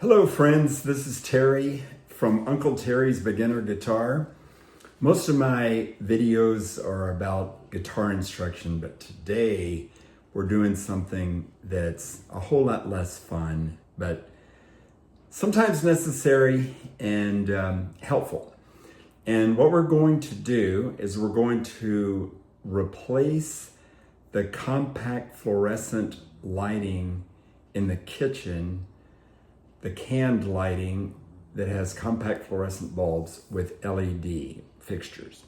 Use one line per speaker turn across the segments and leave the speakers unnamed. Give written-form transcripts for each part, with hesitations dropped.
Hello friends, this is Terry from Uncle Terry's Beginner Guitar. Most of my videos are about guitar instruction, but today we're doing something that's a whole lot less fun, but sometimes necessary and helpful. And what we're going to do is we're going to replace the compact fluorescent lighting in the kitchen, the canned lighting that has compact fluorescent bulbs with LED fixtures.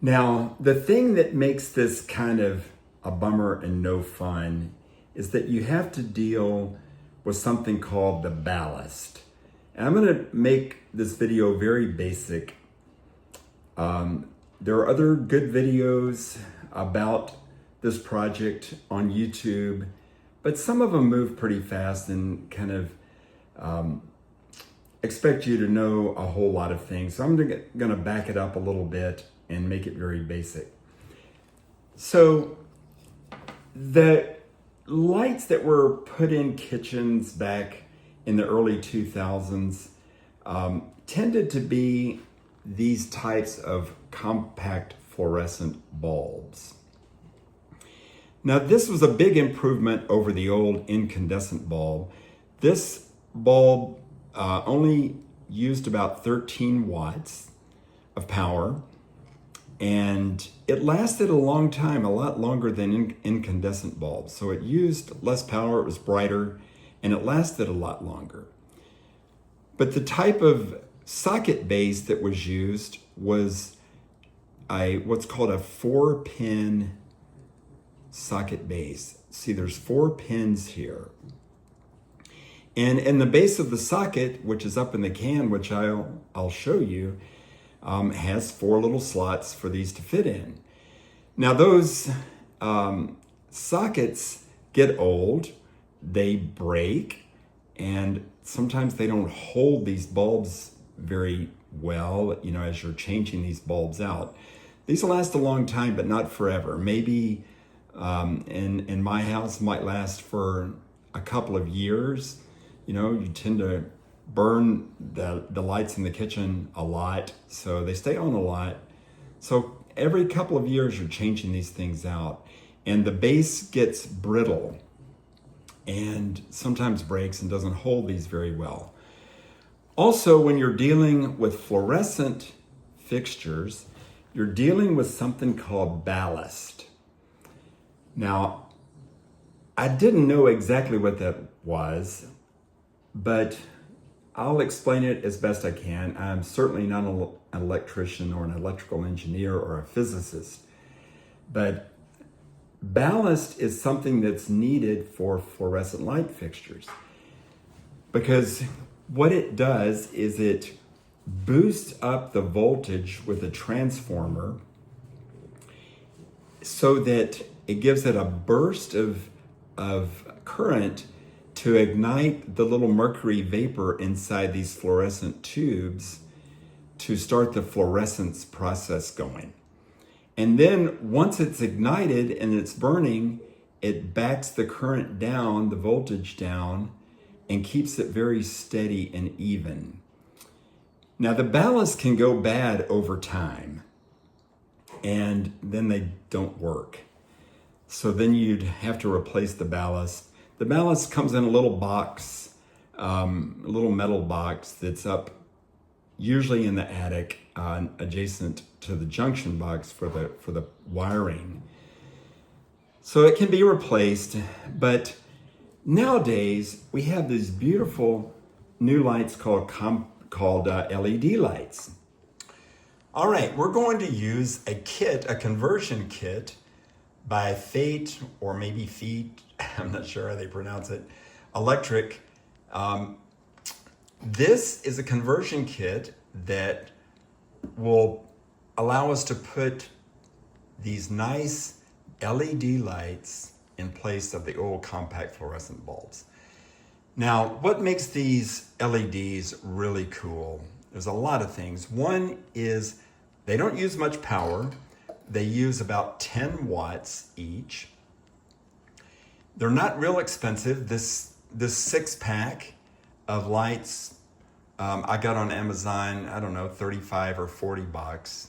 Now, the thing that makes this kind of a bummer and no fun is that you have to deal with something called the ballast. And I'm gonna make this video very basic. There are other good videos about this project on YouTube, but some of them move pretty fast and kind of expect you to know a whole lot of things. So I'm gonna back it up a little bit and make it very basic. So the lights that were put in kitchens back in the early 2000s tended to be these types of compact fluorescent bulbs. Now, this was a big improvement over the old incandescent bulb. This bulb only used about 13 watts of power, and it lasted a long time, a lot longer than incandescent bulbs. So it used less power, it was brighter, and it lasted a lot longer. But the type of socket base that was used was what's called a 4-pin socket base. See, there's 4 pins here. And in the base of the socket, which is up in the can, which I'll show you, has 4 little slots for these to fit in. Now those sockets get old, they break, and sometimes they don't hold these bulbs very well, as you're changing these bulbs out. These will last a long time, but not forever. Maybe in my house might last for a couple of years. You tend to burn the lights in the kitchen a lot, so they stay on a lot. So every couple of years you're changing these things out, and the base gets brittle and sometimes breaks and doesn't hold these very well. Also, when you're dealing with fluorescent fixtures, you're dealing with something called ballast. Now, I didn't know exactly what that was, but I'll explain it as best I can. I'm certainly not an electrician or an electrical engineer or a physicist, but ballast is something that's needed for fluorescent light fixtures, because what it does is it boosts up the voltage with a transformer so that it gives it a burst of current to ignite the little mercury vapor inside these fluorescent tubes to start the fluorescence process going. And then once it's ignited and it's burning, it backs the current down, the voltage down, and keeps it very steady and even. Now the ballast can go bad over time, and then they don't work. So then you'd have to replace the ballast. The ballast comes in a little box, a little metal box that's up usually in the attic, adjacent to the junction box for the wiring. So it can be replaced, but nowadays we have these beautiful new lights called LED lights. All right, we're going to use a conversion kit by Fate, or maybe Feet, I'm not sure how they pronounce it, Electric. This is a conversion kit that will allow us to put these nice LED lights in place of the old compact fluorescent bulbs. Now, what makes these LEDs really cool? There's a lot of things. One is they don't use much power. They use about 10 watts each. They're not real expensive. This this 6-pack of lights I got on Amazon, I don't know, 35 or 40 bucks.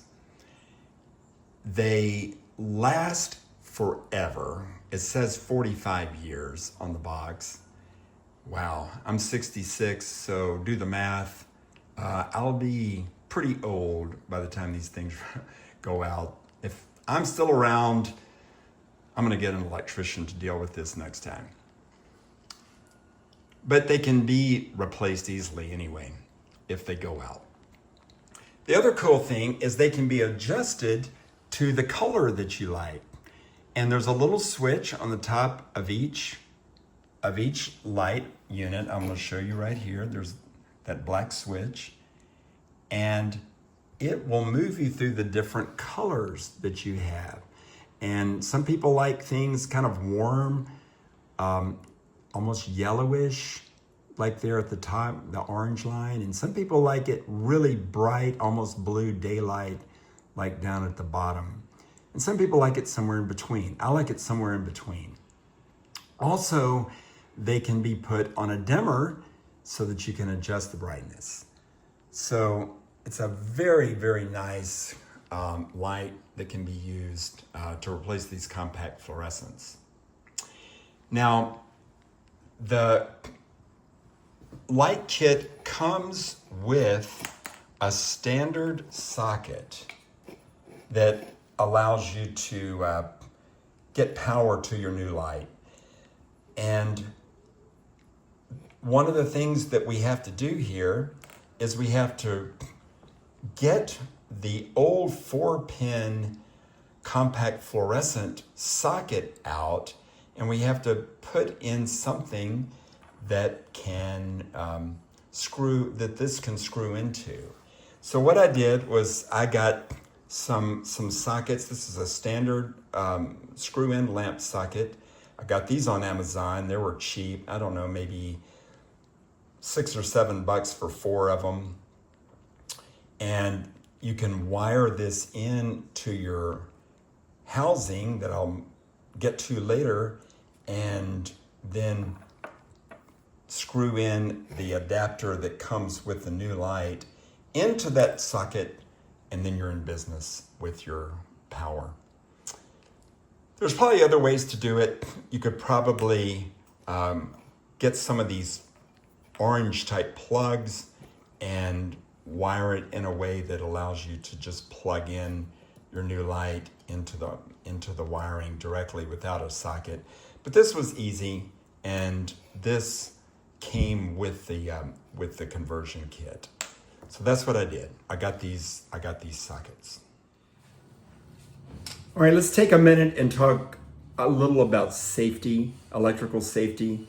They last forever. It says 45 years on the box. Wow, I'm 66, so do the math. I'll be pretty old by the time these things go out. If I'm still around, I'm gonna get an electrician to deal with this next time. But they can be replaced easily anyway if they go out. The other cool thing is they can be adjusted to the color that you like. And there's a little switch on the top of each light unit. I'm going to show you right here. There's that black switch. And it will move you through the different colors that you have. And some people like things kind of warm, almost yellowish, like there at the top, the orange line. And some people like it really bright, almost blue daylight, like down at the bottom. And some people like it somewhere in between. I like it somewhere in between. Also, they can be put on a dimmer so that you can adjust the brightness. So it's a very, very nice light that can be used to replace these compact fluorescents. Now, the light kit comes with a standard socket that allows you to get power to your new light. And one of the things that we have to do here is we have to get the old 4-pin compact fluorescent socket out, and we have to put in something that can this can screw into. So what I did was I got some sockets. This is a standard screw-in lamp socket. I got these on Amazon. They were cheap. I don't know, maybe $6 or $7 for 4 of them. And you can wire this in to your housing that I'll get to later, and then screw in the adapter that comes with the new light into that socket, and then you're in business with your power. There's probably other ways to do it. You could probably get some of these orange type plugs and wire it in a way that allows you to just plug in your new light into the wiring directly without a socket. But this was easy, and this came with the conversion kit. So that's what I did. I got these sockets. All right, let's take a minute and talk a little about safety, electrical safety.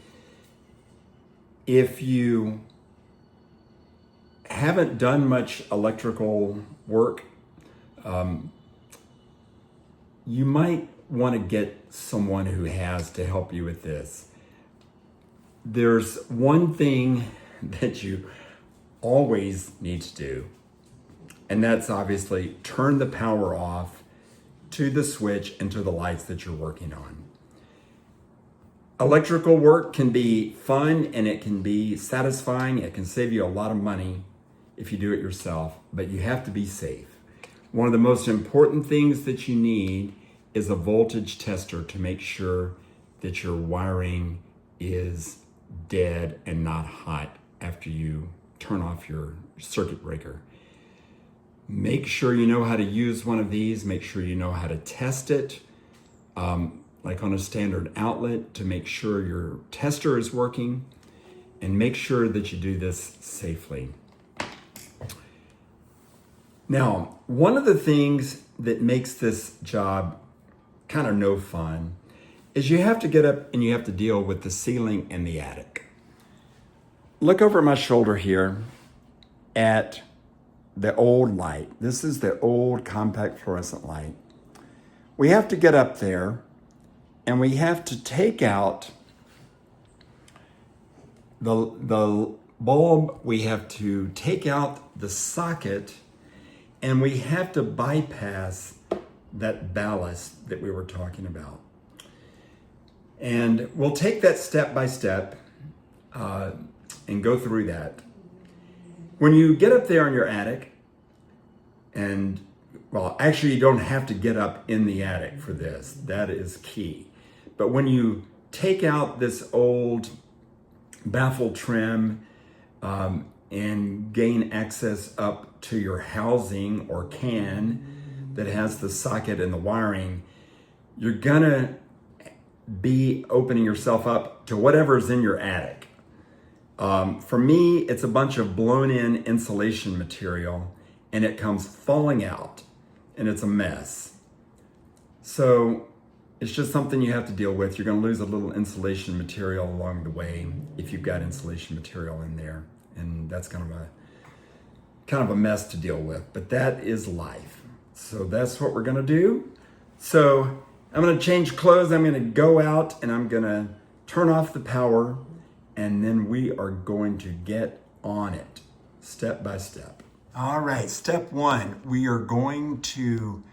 If you haven't done much electrical work, you might want to get someone who has to help you with this. There's one thing that you always need to do, and that's obviously turn the power off to the switch and to the lights that you're working on. Electrical work can be fun and it can be satisfying. It can save you a lot of money if you do it yourself, but you have to be safe. One of the most important things that you need is a voltage tester to make sure that your wiring is dead and not hot after you turn off your circuit breaker. Make sure you know how to use one of these. Make sure you know how to test it, like on a standard outlet, to make sure your tester is working, and make sure that you do this safely. Now, one of the things that makes this job kind of no fun is you have to get up and you have to deal with the ceiling and the attic. Look over my shoulder here at the old light. This is the old compact fluorescent light. We have to get up there and we have to take out the bulb. We have to take out the socket, and we have to bypass that ballast that we were talking about. And we'll take that step by step. and go through that. When you get up there in your attic, and well, actually you don't have to get up in the attic for this. That is key. But when you take out this old baffle trim and gain access up to your housing or can that has the socket and the wiring, you're gonna be opening yourself up to whatever's in your attic. For me, it's a bunch of blown in insulation material, and it comes falling out, and it's a mess. So it's just something you have to deal with. You're gonna lose a little insulation material along the way if you've got insulation material in there, and that's kind of a mess to deal with, but that is life. So that's what we're gonna do. So I'm gonna change clothes, I'm gonna go out, and I'm gonna turn off the power, and then we are going to get on it, step by step. All right, step one, we are going to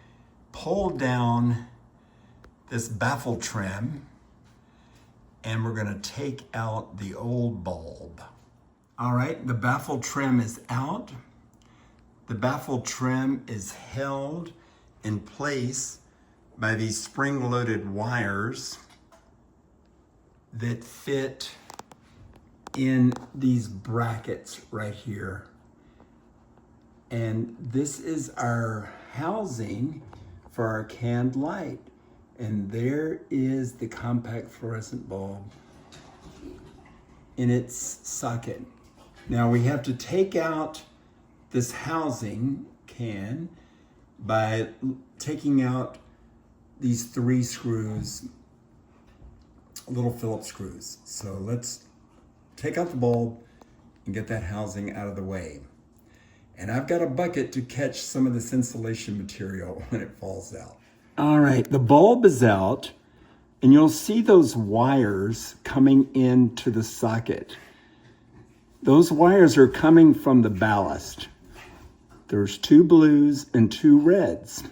pull down this baffle trim, and we're gonna take out the old bulb. All right, the baffle trim is out. The baffle trim is held in place by these spring-loaded wires that fit in these brackets right here. And this is our housing for our canned light. And there is the compact fluorescent bulb in its socket. Now we have to take out this housing can by taking out these 3 screws, little Phillips screws. So let's take out the bulb and get that housing out of the way. And I've got a bucket to catch some of this insulation material when it falls out. All right, the bulb is out, and you'll see those wires coming into the socket. Those wires are coming from the ballast. There's 2 blues and 2 reds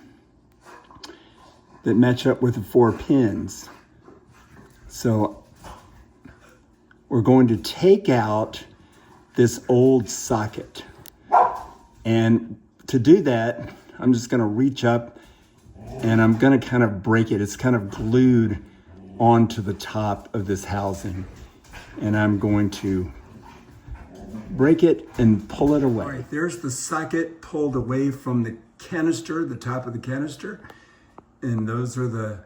that match up with the 4 pins. So we're going to take out this old socket. And to do that, I'm just gonna reach up and I'm gonna kind of break it. It's kind of glued onto the top of this housing. And I'm going to break it and pull it away. All right, there's the socket pulled away from the canister, the top of the canister. And those are the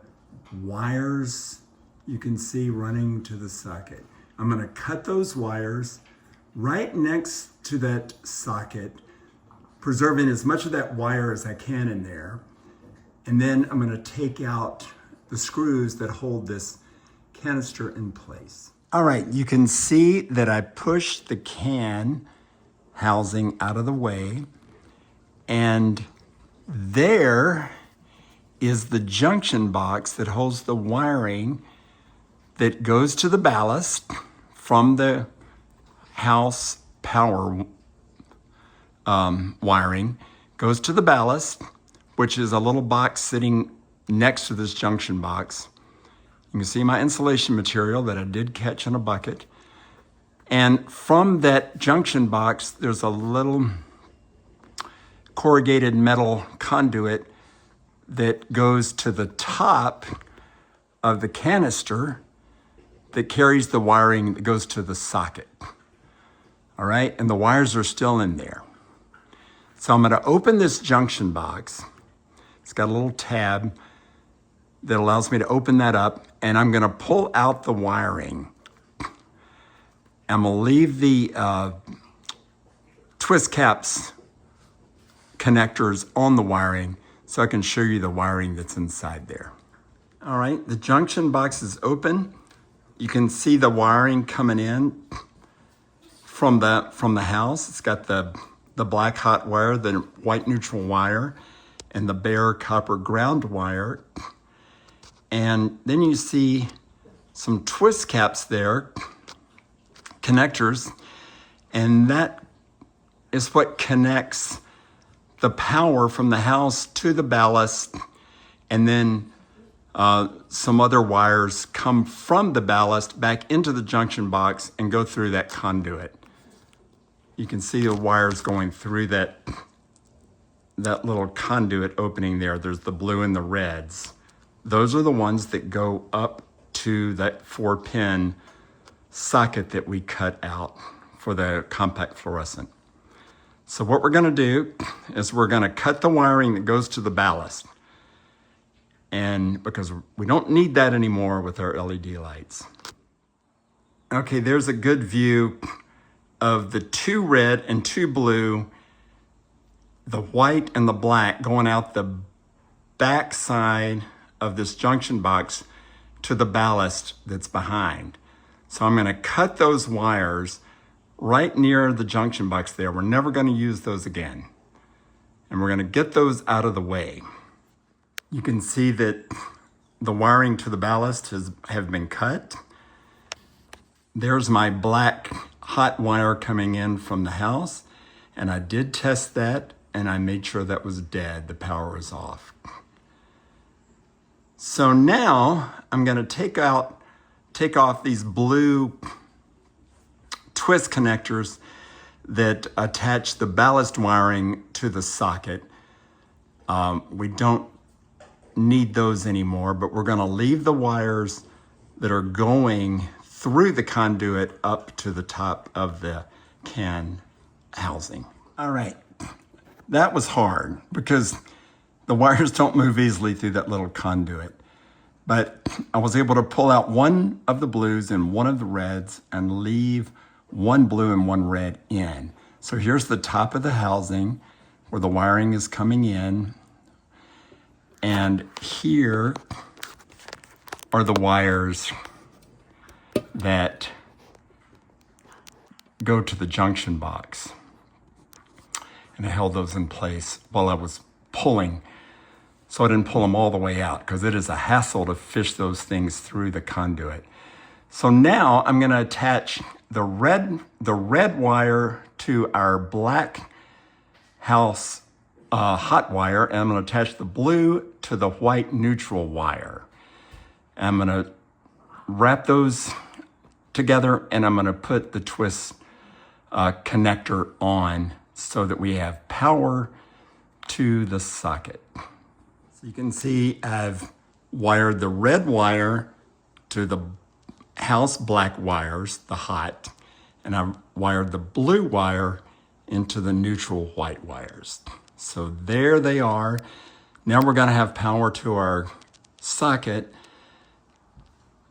wires you can see running to the socket. I'm gonna cut those wires right next to that socket, preserving as much of that wire as I can in there. And then I'm gonna take out the screws that hold this canister in place. All right, you can see that I pushed the can housing out of the way, and there is the junction box that holds the wiring that goes to the ballast from the house power wiring, goes to the ballast, which is a little box sitting next to this junction box. You can see my insulation material that I did catch in a bucket. And from that junction box, there's a little corrugated metal conduit that goes to the top of the canister that carries the wiring that goes to the socket. All right, and the wires are still in there. So I'm gonna open this junction box. It's got a little tab that allows me to open that up, and I'm gonna pull out the wiring. I'm gonna leave the twist caps connectors on the wiring so I can show you the wiring that's inside there. All right, the junction box is open. You can see the wiring coming in from the house. It's got the black hot wire, the white neutral wire, and the bare copper ground wire. And then you see some twist caps there, connectors, and that is what connects the power from the house to the ballast, and then some other wires come from the ballast back into the junction box and go through that conduit. You can see the wires going through that little conduit opening there. There's the blue and the reds. Those are the ones that go up to that 4-pin socket that we cut out for the compact fluorescent. So what we're going to do is we're going to cut the wiring that goes to the ballast. And because we don't need that anymore with our LED lights. Okay, there's a good view of the 2 red and 2 blue, the white and the black going out the back side of this junction box to the ballast that's behind. So I'm going to cut those wires right near the junction box there. We're never going to use those again. And we're going to get those out of the way. You can see that the wiring to the ballast have been cut. There's my black hot wire coming in from the house. And I did test that and I made sure that was dead. The power was off. So now I'm going to take off these blue twist connectors that attach the ballast wiring to the socket. We don't need those anymore, but we're going to leave the wires that are going through the conduit up to the top of the can housing. All right, that was hard because the wires don't move easily through that little conduit. But I was able to pull out one of the blues and one of the reds and leave one blue and one red in. So here's the top of the housing where the wiring is coming in. And here are the wires that go to the junction box. And I held those in place while I was pulling. So I didn't pull them all the way out because it is a hassle to fish those things through the conduit. So now I'm going to attach the red wire to our black house hot wire, and I'm going to attach the blue to the white neutral wire. I'm going to wrap those together, and I'm going to put the twist connector on so that we have power to the socket. So you can see I've wired the red wire to the house black wires, the hot, and I've wired the blue wire into the neutral white wires. So there they are. Now we're going to have power to our socket,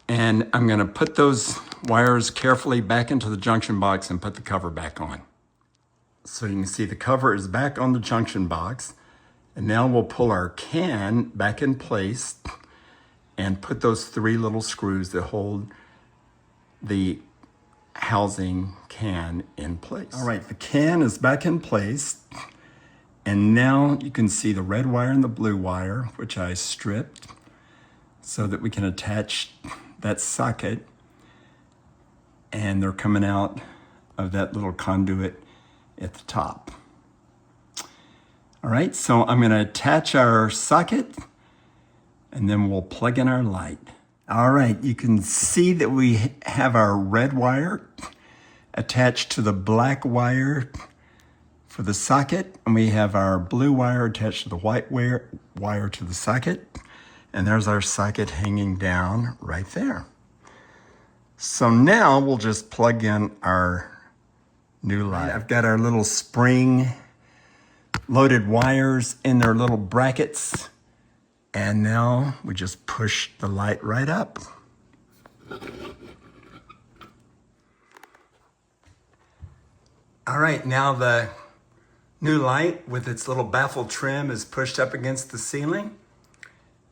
and I'm going to put those wires carefully back into the junction box and put the cover back on. So you can see the cover is back on the junction box, and now we'll pull our can back in place and put those 3 little screws that hold the housing can in place. All right, the can is back in place. And now you can see the red wire and the blue wire, which I stripped so that we can attach that socket. And they're coming out of that little conduit at the top. All right, so I'm going to attach our socket and then we'll plug in our light. All right, you can see that we have our red wire attached to the black wire for the socket, and we have our blue wire attached to the white wire to the socket, and there's our socket hanging down right there. So now we'll just plug in our new light. I've got our little spring loaded wires in their little brackets, and now we just push the light right up. All right, now the new light with its little baffle trim is pushed up against the ceiling,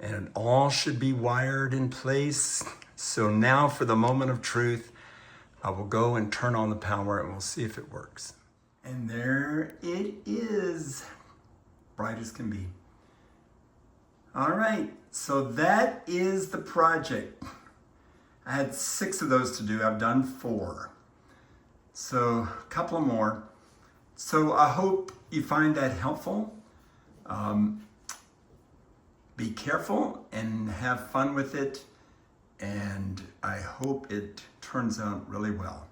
and it all should be wired in place. So now for the moment of truth, I will go and turn on the power and we'll see if it works. And there it is, bright as can be. All right, so that is the project. I had 6 of those to do, I've done 4. So a couple more. So I hope you find that helpful. be careful and have fun with it, and I hope it turns out really well.